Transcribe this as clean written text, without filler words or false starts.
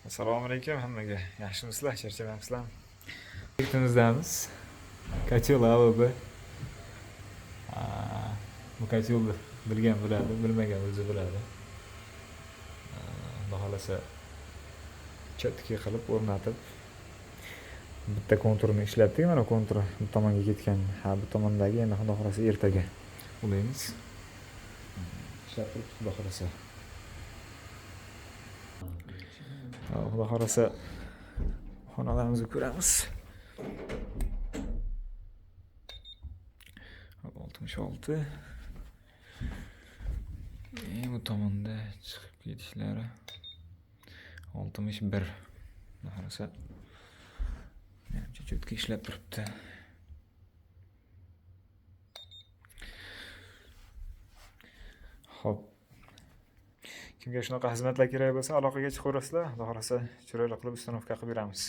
Assalomu alaykum hammaga. Yaxshimisizlar? Charchamayapsizlarmi? Birtimizdamiz. Kotel AVB. Bu kotelni bilgan biladi, bilmagan o'zi biladi. Xudo xolasa chetga qilib o'rnatib bitta konturni ishlatdik. Mana kontur bu tomonga ketgan. Bu tomondagi endi xudo xolasa ertaga ulaymiz. Ishlab turibdi xudo xolasa. Xudo xolasa xonalarimizni ko'ramiz. 66. Bu tomonda chiqib ketishlari 61. Xudo xolasa menimcha cho'tga ishlab turibdi. Xo'p. Kimga shunaqa xizmatlar kerak bo'lsa, aloqaga chiqaverasizlar. Xudo xolasa chiroyli qilib ustanovka qilib beramiz.